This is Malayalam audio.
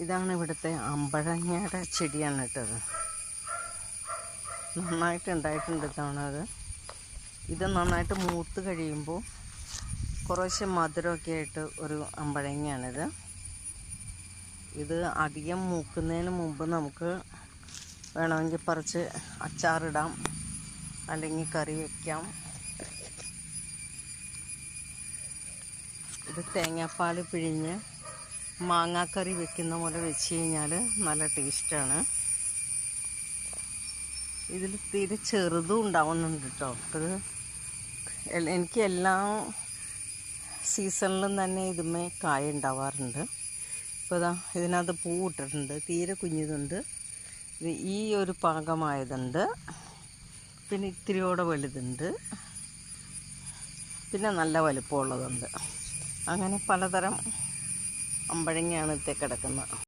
ഇതാണ് ഇവിടുത്തെ അമ്പഴങ്ങയുടെ ചെടിയാണ് ഇട്ടത്. നന്നായിട്ട് ഉണ്ടായിട്ടുണ്ട് ഇത്തവണ അത്. ഇത് നന്നായിട്ട് മൂത്ത് കഴിയുമ്പോൾ കുറേശ്ശെ മധുരമൊക്കെ ആയിട്ട് ഒരു അമ്പഴങ്ങയാണിത്. ഇത് അധികം മൂക്കുന്നതിന് മുമ്പ് നമുക്ക് വേണമെങ്കിൽ പറിച്ച് അച്ചാറിടാം, അല്ലെങ്കിൽ കറി വയ്ക്കാം. ഇത് തേങ്ങാപ്പാൽ പിഴിഞ്ഞ് മാങ്ങാക്കറി വെക്കുന്ന പോലെ വെച്ച് കഴിഞ്ഞാൽ നല്ല ടേസ്റ്റാണ്. ഇതിൽ തീരെ ചെറുതും ഉണ്ടാവുന്നുണ്ട് കേട്ടോ. ഇത് എനിക്ക് എല്ലാ സീസണിലും തന്നെ ഇതുമേ കായ ഉണ്ടാവാറുണ്ട്. ഇപ്പോൾ ഇതാ ഇതിനകത്ത് പൂവിട്ടിട്ടുണ്ട്. തീരെ കുഞ്ഞിതുണ്ട്, ഇത് ഈ ഒരു പാകമായതുണ്ട്, പിന്നെ ഇത്തിരിയോടെ വലുതുണ്ട്, പിന്നെ നല്ല വലിപ്പമുള്ളതുണ്ട്. അങ്ങനെ പലതരം അമ്പഴങ്ങയാണ് ഇത്തേ കിടക്കുന്നത്.